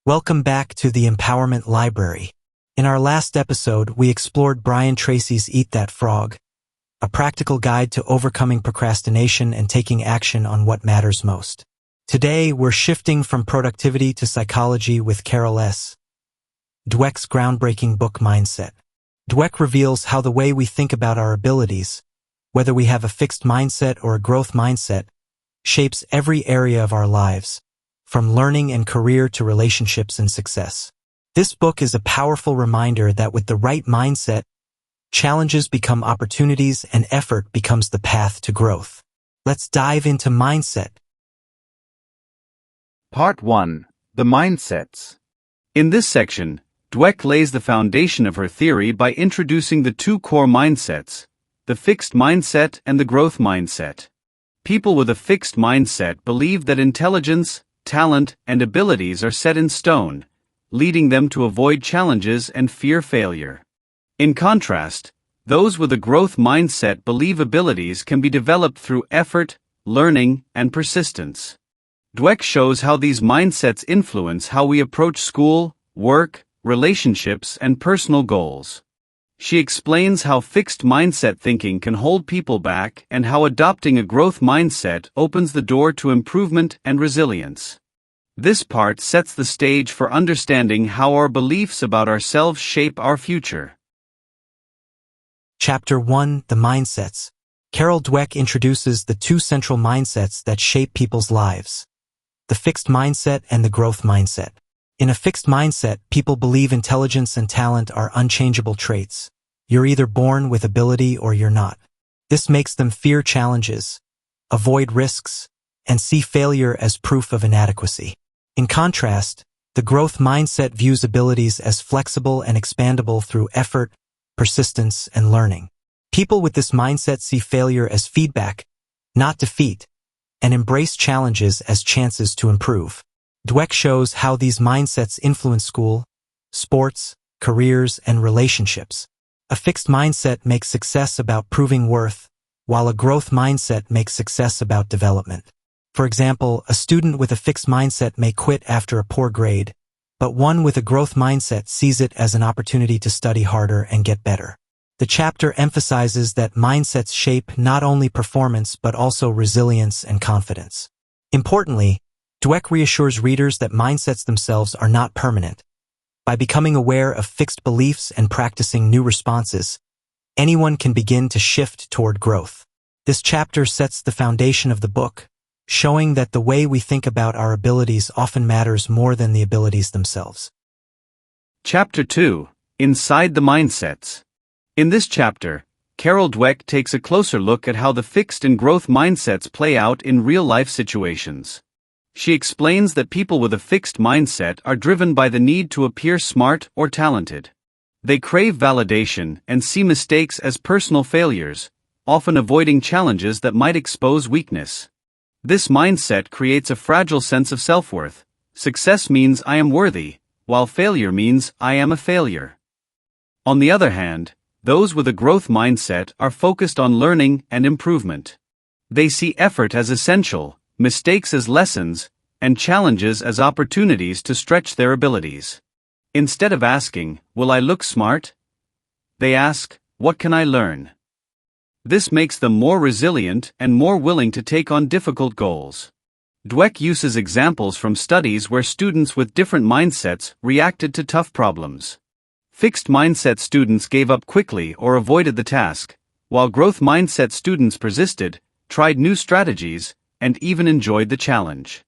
Welcome back to the Empowerment Library. In our last episode, we explored Brian Tracy's Eat That Frog, a practical guide to overcoming procrastination and taking action on what matters most. Today, we're shifting from productivity to psychology with Carol S. Dweck's groundbreaking book Mindset. Dweck reveals how the way we think about our abilities, whether we have a fixed mindset or a growth mindset, shapes every area of our lives, from learning and career to relationships and success. This book is a powerful reminder that with the right mindset, challenges become opportunities and effort becomes the path to growth. Let's dive into mindset. Part 1. The Mindsets. In this section, Dweck lays the foundation of her theory by introducing the two core mindsets, the fixed mindset and the growth mindset. People with a fixed mindset believe that intelligence, talent, and abilities are set in stone, leading them to avoid challenges and fear failure. In contrast, those with a growth mindset believe abilities can be developed through effort, learning, and persistence. Dweck shows how these mindsets influence how we approach school, work, relationships, and personal goals. She explains how fixed mindset thinking can hold people back and how adopting a growth mindset opens the door to improvement and resilience. This part sets the stage for understanding how our beliefs about ourselves shape our future. Chapter 1. The Mindsets. Carol Dweck introduces the two central mindsets that shape people's lives: the fixed mindset and the growth mindset. In a fixed mindset, people believe intelligence and talent are unchangeable traits. You're either born with ability or you're not. This makes them fear challenges, avoid risks, and see failure as proof of inadequacy. In contrast, the growth mindset views abilities as flexible and expandable through effort, persistence, and learning. People with this mindset see failure as feedback, not defeat, and embrace challenges as chances to improve. Dweck shows how these mindsets influence school, sports, careers, and relationships. A fixed mindset makes success about proving worth, while a growth mindset makes success about development. For example, a student with a fixed mindset may quit after a poor grade, but one with a growth mindset sees it as an opportunity to study harder and get better. The chapter emphasizes that mindsets shape not only performance but also resilience and confidence. Importantly, Dweck reassures readers that mindsets themselves are not permanent. By becoming aware of fixed beliefs and practicing new responses, anyone can begin to shift toward growth. This chapter sets the foundation of the book, showing that the way we think about our abilities often matters more than the abilities themselves. Chapter 2. Inside the Mindsets. In this chapter, Carol Dweck takes a closer look at how the fixed and growth mindsets play out in real-life situations. She explains that people with a fixed mindset are driven by the need to appear smart or talented. They crave validation and see mistakes as personal failures, often avoiding challenges that might expose weakness. This mindset creates a fragile sense of self-worth. Success means I am worthy, while failure means I am a failure. On the other hand, those with a growth mindset are focused on learning and improvement. They see effort as essential, mistakes as lessons, and challenges as opportunities to stretch their abilities. Instead of asking, "Will I look smart?" they ask, "What can I learn?" This makes them more resilient and more willing to take on difficult goals. Dweck uses examples from studies where students with different mindsets reacted to tough problems. Fixed mindset students gave up quickly or avoided the task, while growth mindset students persisted, tried new strategies, and even enjoyed the challenge.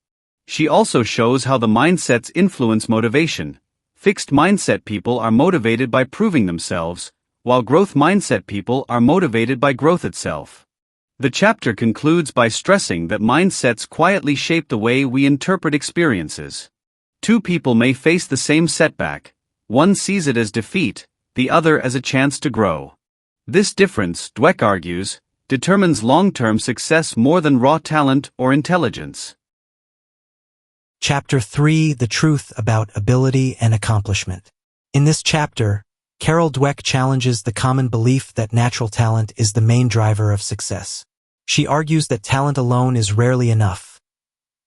She also shows how the mindsets influence motivation. Fixed mindset people are motivated by proving themselves, while growth mindset people are motivated by growth itself. The chapter concludes by stressing that mindsets quietly shape the way we interpret experiences. Two people may face the same setback. One sees it as defeat, the other as a chance to grow. This difference, Dweck argues, determines long-term success more than raw talent or intelligence. Chapter 3. The Truth About Ability and Accomplishment. In this chapter, Carol Dweck challenges the common belief that natural talent is the main driver of success. She argues that talent alone is rarely enough.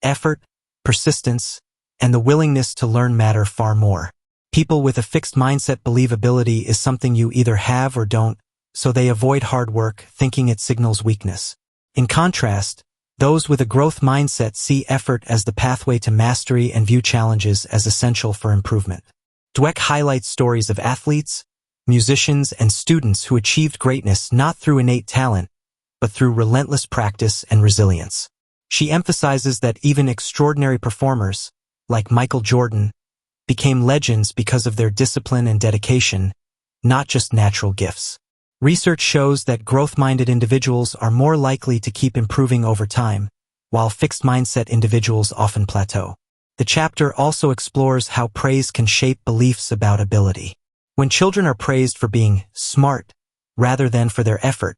Effort, persistence, and the willingness to learn matter far more. People with a fixed mindset believe ability is something you either have or don't, so they avoid hard work, thinking it signals weakness. In contrast, those with a growth mindset see effort as the pathway to mastery and view challenges as essential for improvement. Dweck highlights stories of athletes, musicians, and students who achieved greatness not through innate talent, but through relentless practice and resilience. She emphasizes that even extraordinary performers, like Michael Jordan, became legends because of their discipline and dedication, not just natural gifts. Research shows that growth-minded individuals are more likely to keep improving over time, while fixed-mindset individuals often plateau. The chapter also explores how praise can shape beliefs about ability. When children are praised for being smart rather than for their effort,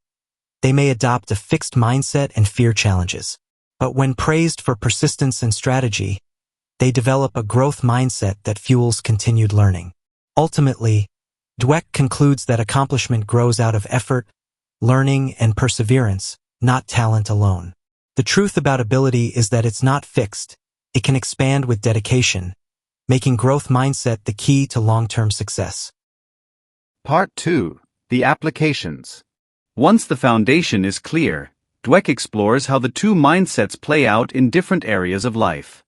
they may adopt a fixed mindset and fear challenges. But when praised for persistence and strategy, they develop a growth mindset that fuels continued learning. Ultimately, Dweck concludes that accomplishment grows out of effort, learning, and perseverance, not talent alone. The truth about ability is that it's not fixed. It can expand with dedication, making growth mindset the key to long-term success. Part 2. The Applications. Once the foundation is clear, Dweck explores how the two mindsets play out in different areas of life.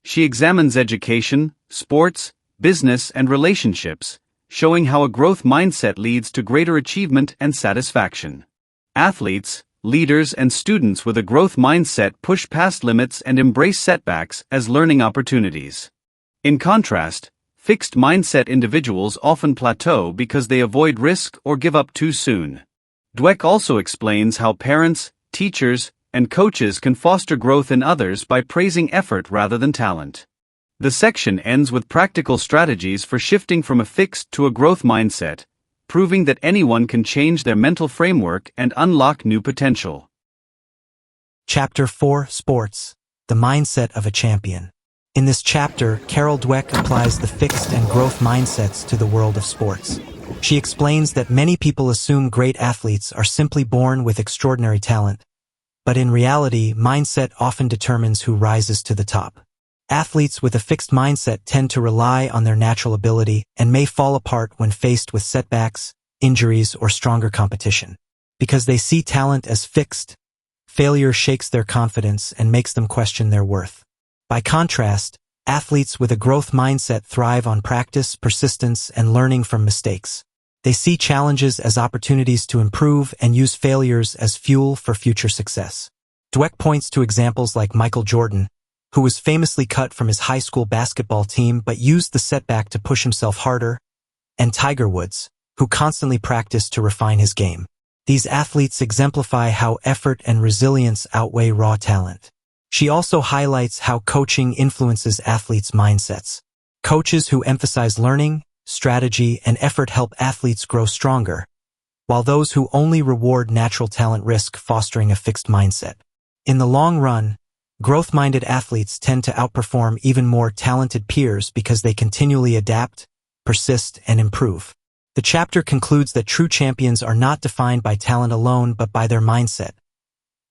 She examines education, sports, business, and relationships, showing how a growth mindset leads to greater achievement and satisfaction. Athletes, leaders, and students with a growth mindset push past limits and embrace setbacks as learning opportunities. In contrast, fixed mindset individuals often plateau because they avoid risk or give up too soon. Dweck also explains how parents, teachers, and coaches can foster growth in others by praising effort rather than talent. The section ends with practical strategies for shifting from a fixed to a growth mindset, proving that anyone can change their mental framework and unlock new potential. Chapter 4: Sports, the Mindset of a Champion. In this chapter, Carol Dweck applies the fixed and growth mindsets to the world of sports. She explains that many people assume great athletes are simply born with extraordinary talent, but in reality, mindset often determines who rises to the top. Athletes with a fixed mindset tend to rely on their natural ability and may fall apart when faced with setbacks, injuries, or stronger competition. Because they see talent as fixed, failure shakes their confidence and makes them question their worth. By contrast, athletes with a growth mindset thrive on practice, persistence, and learning from mistakes. They see challenges as opportunities to improve and use failures as fuel for future success. Dweck points to examples like Michael Jordan, who was famously cut from his high school basketball team but used the setback to push himself harder, and Tiger Woods, who constantly practiced to refine his game. These athletes exemplify how effort and resilience outweigh raw talent. She also highlights how coaching influences athletes' mindsets. Coaches who emphasize learning, strategy, and effort help athletes grow stronger, while those who only reward natural talent risk fostering a fixed mindset. In the long run, growth-minded athletes tend to outperform even more talented peers because they continually adapt, persist, and improve. The chapter concludes that true champions are not defined by talent alone but by their mindset,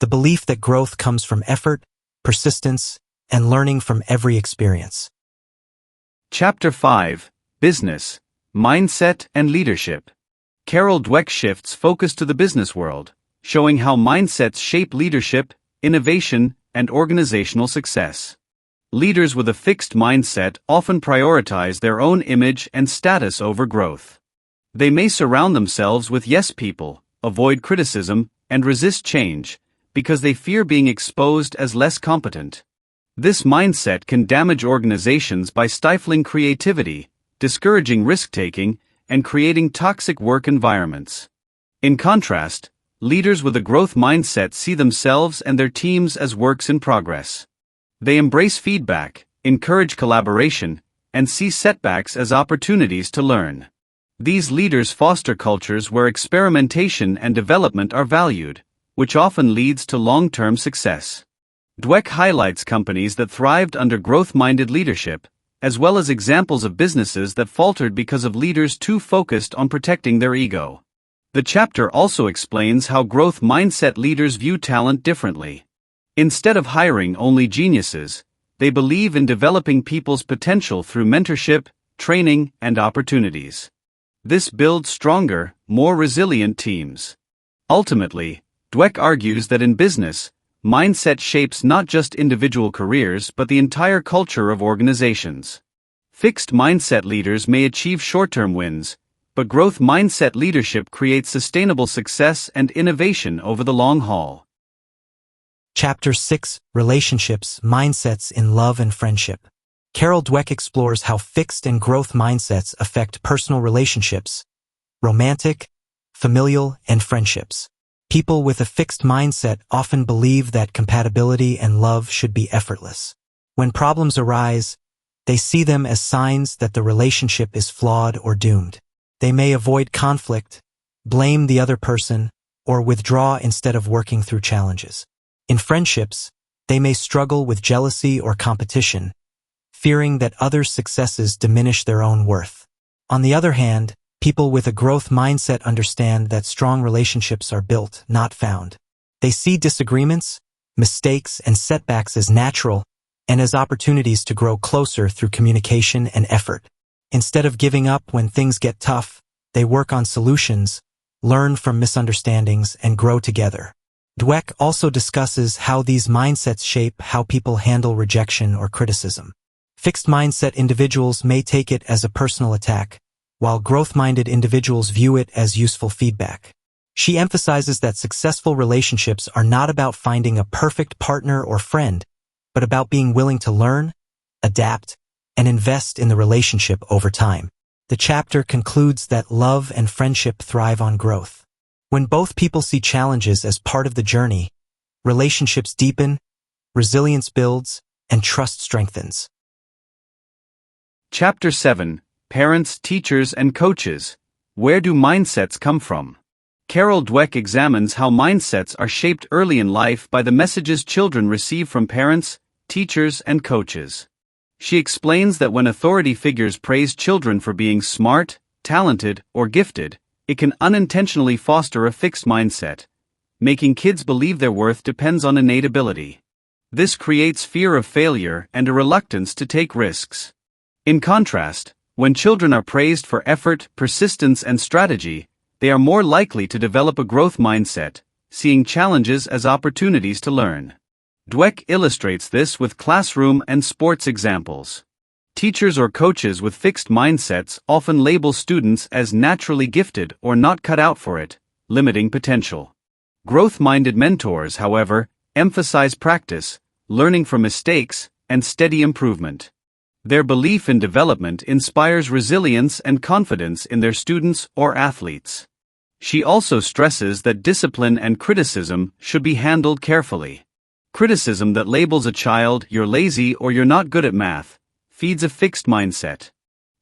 the belief that growth comes from effort, persistence, and learning from every experience. Chapter 5. Business, Mindset, and Leadership. Carol Dweck shifts focus to the business world, showing how mindsets shape leadership, innovation, and organizational success. Leaders with a fixed mindset often prioritize their own image and status over growth. They may surround themselves with yes people, avoid criticism, and resist change, because they fear being exposed as less competent. This mindset can damage organizations by stifling creativity, discouraging risk-taking, and creating toxic work environments. In contrast, leaders with a growth mindset see themselves and their teams as works in progress. They embrace feedback, encourage collaboration, and see setbacks as opportunities to learn. These leaders foster cultures where experimentation and development are valued, which often leads to long-term success. Dweck highlights companies that thrived under growth-minded leadership, as well as examples of businesses that faltered because of leaders too focused on protecting their ego. The chapter also explains how growth mindset leaders view talent differently. Instead of hiring only geniuses, They believe in developing people's potential through mentorship, training, and opportunities. This builds stronger, more resilient teams. Ultimately, Dweck argues that in business, mindset shapes not just individual careers but the entire culture of organizations. Fixed mindset leaders may achieve short-term wins, but growth mindset leadership creates sustainable success and innovation over the long haul. Chapter 6: Relationships, Mindsets in Love and Friendship. Carol Dweck explores how fixed and growth mindsets affect personal relationships, romantic, familial, and friendships. People with a fixed mindset often believe that compatibility and love should be effortless. When problems arise, they see them as signs that the relationship is flawed or doomed. They may avoid conflict, blame the other person, or withdraw instead of working through challenges. In friendships, they may struggle with jealousy or competition, fearing that others' successes diminish their own worth. On the other hand, people with a growth mindset understand that strong relationships are built, not found. They see disagreements, mistakes, and setbacks as natural and as opportunities to grow closer through communication and effort. Instead of giving up when things get tough, they work on solutions, learn from misunderstandings, and grow together. Dweck also discusses how these mindsets shape how people handle rejection or criticism. Fixed mindset individuals may take it as a personal attack, while growth-minded individuals view it as useful feedback. She emphasizes that successful relationships are not about finding a perfect partner or friend, but about being willing to learn, adapt, and invest in the relationship over time. The chapter concludes that love and friendship thrive on growth. When both people see challenges as part of the journey, relationships deepen, resilience builds, and trust strengthens. Chapter 7: Parents, Teachers, and Coaches. Where do mindsets come from? Carol Dweck examines how mindsets are shaped early in life by the messages children receive from parents, teachers, and coaches. She explains that when authority figures praise children for being smart, talented, or gifted, it can unintentionally foster a fixed mindset, making kids believe their worth depends on innate ability. This creates fear of failure and a reluctance to take risks. In contrast, when children are praised for effort, persistence, and strategy, they are more likely to develop a growth mindset, seeing challenges as opportunities to learn. Dweck illustrates this with classroom and sports examples. Teachers or coaches with fixed mindsets often label students as naturally gifted or not cut out for it, limiting potential. Growth-minded mentors, however, emphasize practice, learning from mistakes, and steady improvement. Their belief in development inspires resilience and confidence in their students or athletes. She also stresses that discipline and criticism should be handled carefully. Criticism that labels a child "you're lazy" or "you're not good at math" feeds a fixed mindset.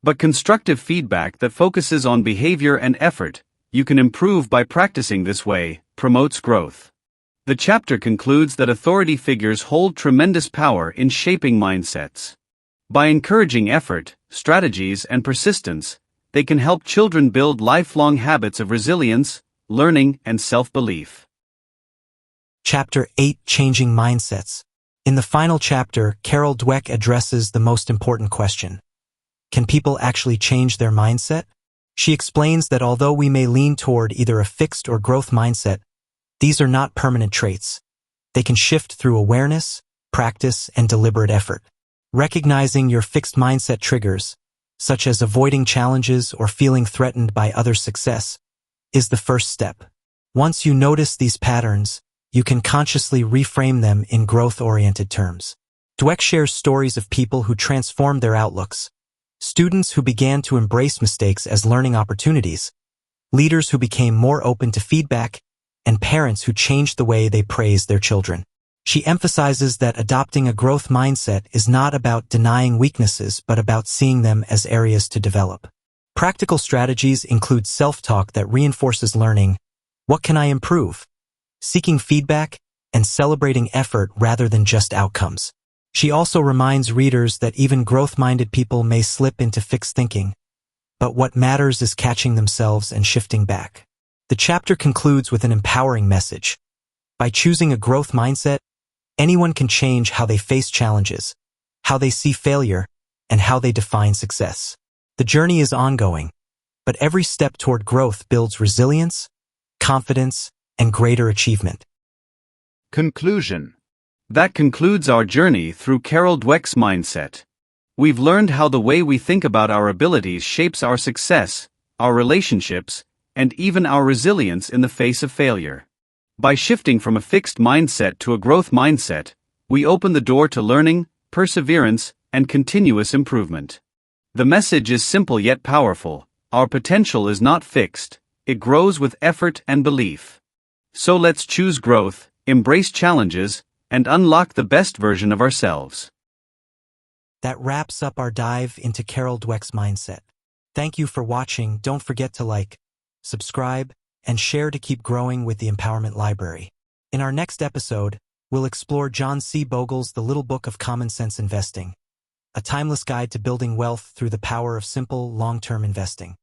But constructive feedback that focuses on behavior and effort, "you can improve by practicing this way," promotes growth. The chapter concludes that authority figures hold tremendous power in shaping mindsets. By encouraging effort, strategies, and persistence, they can help children build lifelong habits of resilience, learning, and self-belief. Chapter 8: Changing Mindsets. In the final chapter, Carol Dweck addresses the most important question. Can people actually change their mindset? She explains that although we may lean toward either a fixed or growth mindset, these are not permanent traits. They can shift through awareness, practice, and deliberate effort. Recognizing your fixed mindset triggers, such as avoiding challenges or feeling threatened by others' success, is the first step. Once you notice these patterns, you can consciously reframe them in growth-oriented terms. Dweck shares stories of people who transformed their outlooks, students who began to embrace mistakes as learning opportunities, leaders who became more open to feedback, and parents who changed the way they praised their children. She emphasizes that adopting a growth mindset is not about denying weaknesses but about seeing them as areas to develop. Practical strategies include self-talk that reinforces learning, "What can I improve?" seeking feedback, and celebrating effort rather than just outcomes. She also reminds readers that even growth-minded people may slip into fixed thinking, but what matters is catching themselves and shifting back. The chapter concludes with an empowering message. By choosing a growth mindset, anyone can change how they face challenges, how they see failure, and how they define success. The journey is ongoing, but every step toward growth builds resilience, confidence, and greater achievement. Conclusion. That concludes our journey through Carol Dweck's mindset. We've learned how the way we think about our abilities shapes our success, our relationships, and even our resilience in the face of failure. By shifting from a fixed mindset to a growth mindset, we open the door to learning, perseverance, and continuous improvement. The message is simple yet powerful. Our potential is not fixed, it grows with effort and belief. So let's choose growth, embrace challenges, and unlock the best version of ourselves. That wraps up our dive into Carol Dweck's mindset. Thank you for watching. Don't forget to like, subscribe, and share to keep growing with the Empowerment Library. In our next episode, we'll explore John C. Bogle's The Little Book of Common Sense Investing, a timeless guide to building wealth through the power of simple, long-term investing.